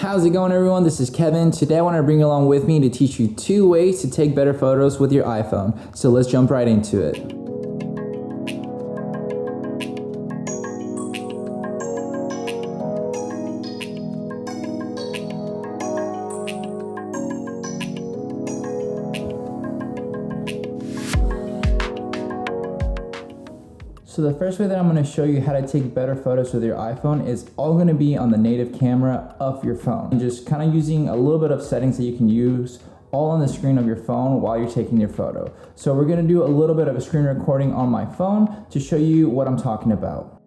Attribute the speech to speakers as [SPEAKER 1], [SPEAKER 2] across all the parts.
[SPEAKER 1] How's it going, everyone? This is Kevin. Today I want to bring you along with me to teach you 2 ways to take better photos with your iPhone. So let's jump right into it. So the first way that I'm going to show you how to take better photos with your iPhone is all going to be on the native camera of your phone. And just kind of using a little bit of settings that you can use all on the screen of your phone while you're taking your photo. So we're going to do a little bit of a screen recording on my phone to show you what I'm talking about.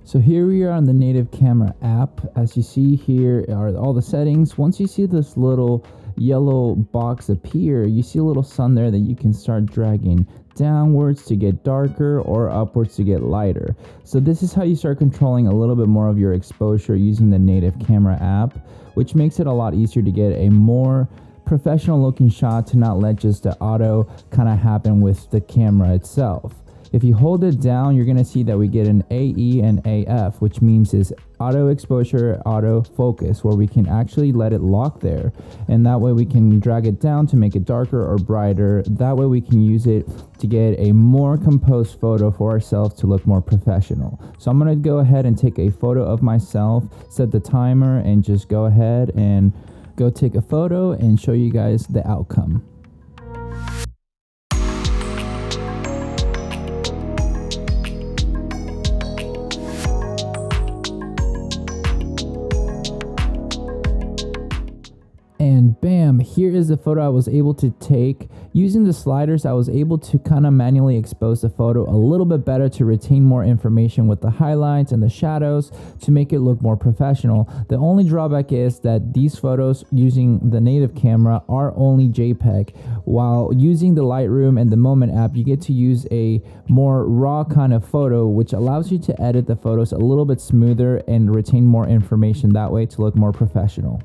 [SPEAKER 1] So here we are on the native camera app. As you see, here are all the settings. Once you see this little yellow box appear, you see a little sun there that you can start dragging downwards to get darker or upwards to get lighter. So this is how you start controlling a little bit more of your exposure using the native camera app, which makes it a lot easier to get a more professional looking shot, to not let just the auto kind of happen with the camera itself. If you hold it down, you're going to see that we get an AE and AF, which means is auto exposure, auto focus, where we can actually let it lock there. And that way we can drag it down to make it darker or brighter. That way we can use it to get a more composed photo for ourselves to look more professional. So I'm going to go ahead and take a photo of myself, set the timer, and just go ahead and go take a photo and show you guys the outcome. And bam, here is the photo I was able to take. Using the sliders, I was able to kind of manually expose the photo a little bit better to retain more information with the highlights and the shadows to make it look more professional. The only drawback is that these photos using the native camera are only JPEG. While using the Lightroom and the Moment app, you get to use a more raw kind of photo, which allows you to edit the photos a little bit smoother and retain more information that way to look more professional.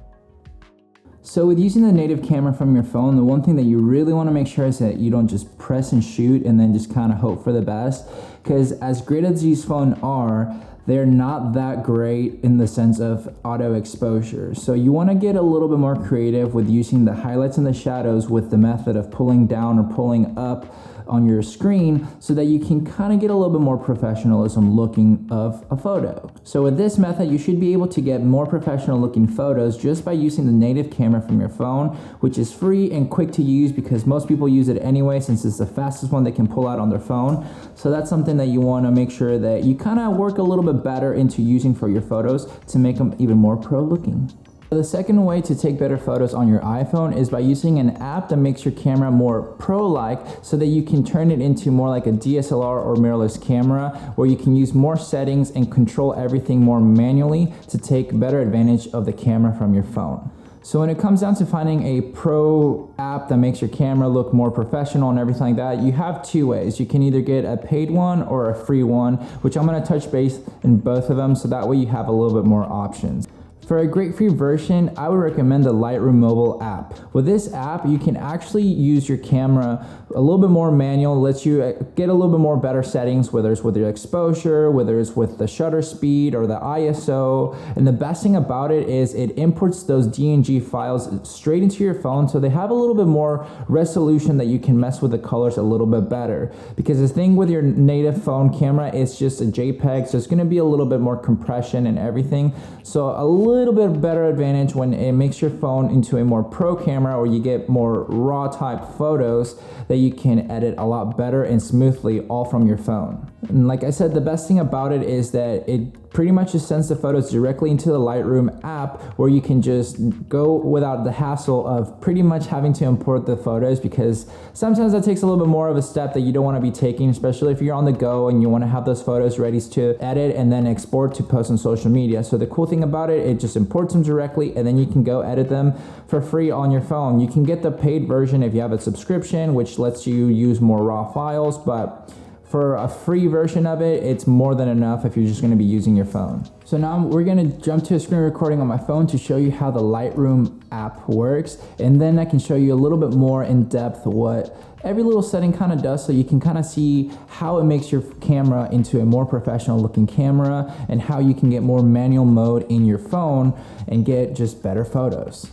[SPEAKER 1] So with using the native camera from your phone, the one thing that you really want to make sure is that you don't just press and shoot and then just kind of hope for the best, because as great as these phones are, they're not that great in the sense of auto exposure. So you want to get a little bit more creative with using the highlights and the shadows with the method of pulling down or pulling up on your screen so that you can kind of get a little bit more professionalism looking of a photo. So with this method, you should be able to get more professional looking photos just by using the native camera from your phone, which is free and quick to use because most people use it anyway, since it's the fastest one they can pull out on their phone. So that's something that you want to make sure that you kind of work a little bit better into using for your photos to make them even more pro looking. The second way to take better photos on your iPhone is by using an app that makes your camera more pro-like, so that you can turn it into more like a DSLR or mirrorless camera, where you can use more settings and control everything more manually to take better advantage of the camera from your phone. So when it comes down to finding a pro app that makes your camera look more professional and everything like that, you have 2 ways. You can either get a paid one or a free one, which I'm going to touch base in both of them, so that way you have a little bit more options. For a great free version, I would recommend the Lightroom Mobile App. With this app, you can actually use your camera a little bit more manual, lets you get a little bit more better settings, whether it's with your exposure, whether it's with the shutter speed or the ISO. And the best thing about it is it imports those DNG files straight into your phone, so they have a little bit more resolution that you can mess with the colors a little bit better. Because the thing with your native phone camera, it's just a JPEG, so it's going to be a little bit more compression and everything. So a little bit better advantage when it makes your phone into a more pro camera, or you get more raw type photos that you can edit a lot better and smoothly all from your phone. And like I said, the best thing about it is that it pretty much just sends the photos directly into the Lightroom app, where you can just go without the hassle of pretty much having to import the photos, because sometimes that takes a little bit more of a step that you don't want to be taking, especially if you're on the go and you want to have those photos ready to edit and then export to post on social media. So the cool thing about it, it just imports them directly, and then you can go edit them for free on your phone. You can get the paid version if you have a subscription, which lets you use more raw files, but for a free version of it, it's more than enough if you're just going to be using your phone. So now we're going to jump to a screen recording on my phone to show you how the Lightroom app works, and then I can show you a little bit more in depth what every little setting kind of does, so you can kind of see how it makes your camera into a more professional looking camera and how you can get more manual mode in your phone and get just better photos.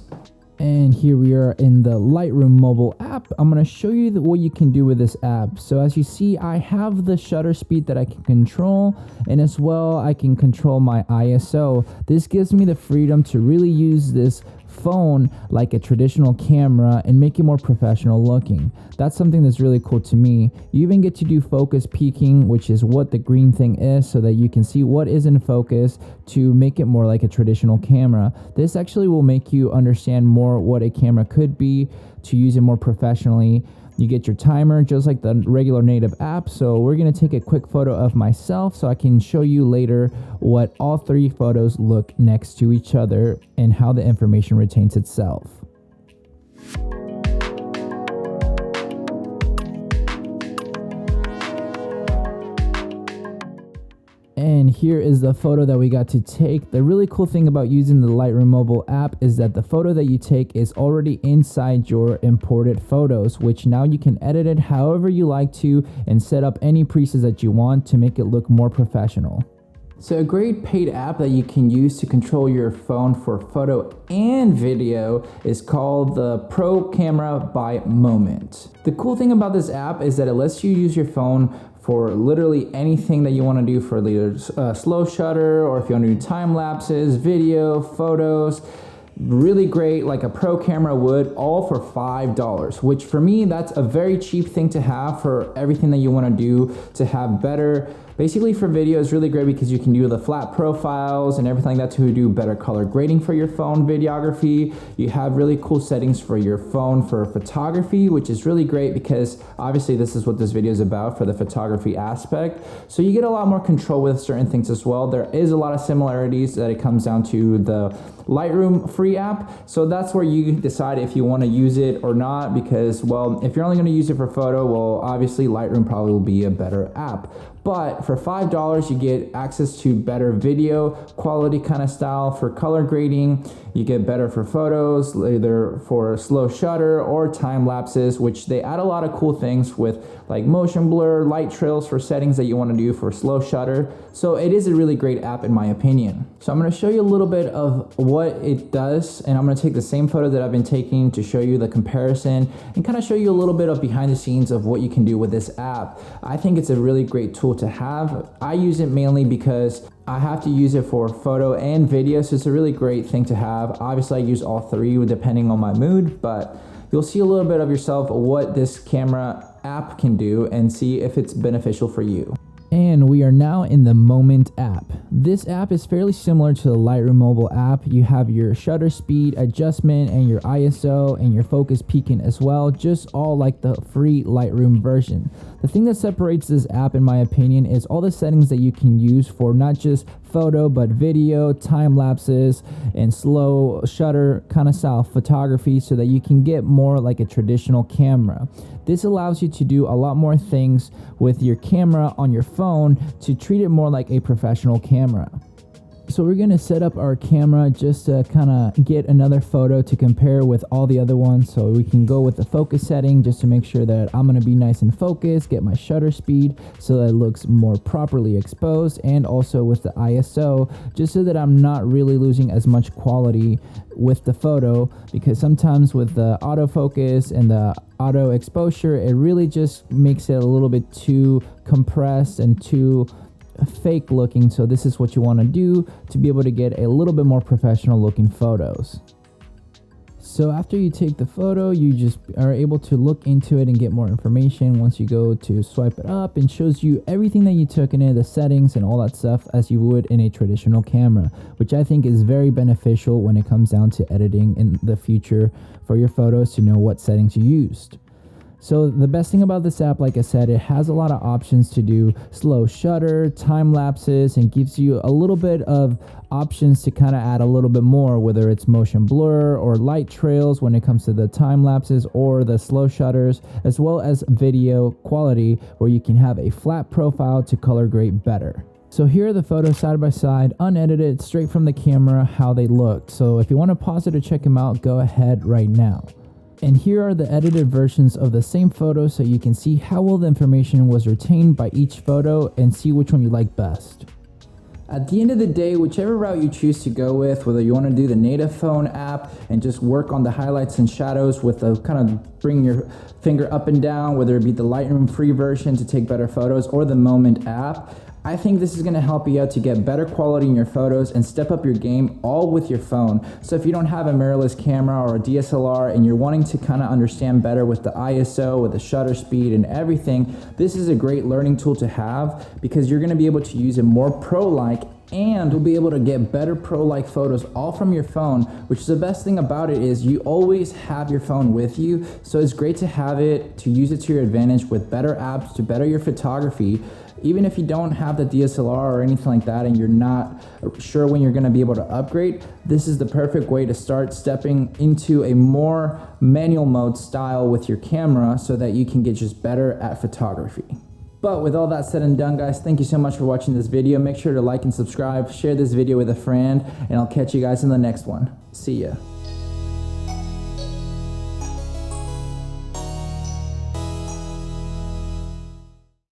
[SPEAKER 1] And here we are in the Lightroom mobile app. I'm going to show you what you can do with this app. So as you see, I have the shutter speed that I can control, and as well I can control my ISO. This gives me the freedom to really use this phone like a traditional camera and make it more professional looking. That's something that's really cool to me. You even get to do focus peaking, which is what the green thing is, so that you can see what is in focus to make it more like a traditional camera. This actually will make you understand more what a camera could be to use it more professionally. You get your timer just like the regular native app. So we're going to take a quick photo of myself so I can show you later what all three photos look next to each other and how the information retains itself. And here is the photo that we got to take. The really cool thing about using the Lightroom mobile app is that the photo that you take is already inside your imported photos, which now you can edit it however you like to and set up any presets that you want to make it look more professional. So a great paid app that you can use to control your phone for photo and video is called the Pro Camera by Moment. The cool thing about this app is that it lets you use your phone for literally anything that you want to do, for either slow shutter, or if you want to do time lapses, video, photos. Really great, like a pro camera would, all for $5, which for me, that's a very cheap thing to have for everything that you want to do to have better. Basically for video is really great because you can do the flat profiles and everything like that to do better color grading for your phone videography. You have really cool settings for your phone for photography, which is really great because obviously this is what this video is about, for the photography aspect. So you get a lot more control with certain things as well. There is a lot of similarities that it comes down to the Lightroom free app. So that's where you decide if you want to use it or not, because, well, if you're only going to use it for photo, well, obviously Lightroom probably will be a better app. But for $5, you get access to better video quality kind of style for color grading. You get better for photos, either for slow shutter or time lapses, which they add a lot of cool things with like motion blur, light trails for settings that you want to do for slow shutter. So it is a really great app in my opinion. So I'm going to show you a little bit of what it does, and I'm going to take the same photo that I've been taking to show you the comparison and kind of show you a little bit of behind the scenes of what you can do with this app. I think it's a really great tool to have. I use it mainly because I have to use it for photo and video, so it's a really great thing to have. Obviously I use all three depending on my mood, but you'll see a little bit of yourself what this camera app can do and see if it's beneficial for you. And we are now in the Moment app. This app is fairly similar to the Lightroom mobile app. You have your shutter speed adjustment and your ISO and your focus peaking as well, just all like the free Lightroom version. The thing that separates this app, in my opinion, is all the settings that you can use for not just photo, but video, time lapses, and slow shutter kind of style photography, so that you can get more like a traditional camera. This allows you to do a lot more things with your camera on your phone to treat it more like a professional camera. So we're going to set up our camera just to kind of get another photo to compare with all the other ones. So we can go with the focus setting just to make sure that I'm going to be nice and focused, get my shutter speed so that it looks more properly exposed, and also with the ISO just so that I'm not really losing as much quality with the photo, because sometimes with the autofocus and the auto exposure, it really just makes it a little bit too compressed and too fake looking. So this is what you want to do to be able to get a little bit more professional looking photos. So after you take the photo, you just are able to look into it and get more information. Once you go to swipe it up, it shows you everything that you took in it, the settings and all that stuff, as you would in a traditional camera, which I think is very beneficial when it comes down to editing in the future for your photos, to know what settings you used. So the best thing about this app, like I said, it has a lot of options to do slow shutter, time lapses, and gives you a little bit of options to kind of add a little bit more, whether it's motion blur or light trails when it comes to the time lapses or the slow shutters, as well as video quality where you can have a flat profile to color grade better. So here are the photos side by side, unedited, straight from the camera, how they looked. So if you want to pause it to check them out, go ahead right now. And here are the edited versions of the same photo so you can see how well the information was retained by each photo and see which one you like best. At the end of the day, whichever route you choose to go with, whether you want to do the native phone app and just work on the highlights and shadows with the kind of bring your finger up and down, whether it be the Lightroom free version to take better photos or the Moment app, I think this is going to help you out to get better quality in your photos and step up your game all with your phone. So if you don't have a mirrorless camera or a DSLR and you're wanting to kind of understand better with the ISO, with the shutter speed and everything, this is a great learning tool to have because you're going to be able to use it more pro-like, and you'll be able to get better pro-like photos all from your phone, which is the best thing about it is you always have your phone with you. So it's great to have it, to use it to your advantage with better apps to better your photography. Even if you don't have the DSLR or anything like that and you're not sure when you're going to be able to upgrade, this is the perfect way to start stepping into a more manual mode style with your camera so that you can get just better at photography. But with all that said and done, guys, thank you so much for watching this video. Make sure to like and subscribe, share this video with a friend, and I'll catch you guys in the next one. See ya.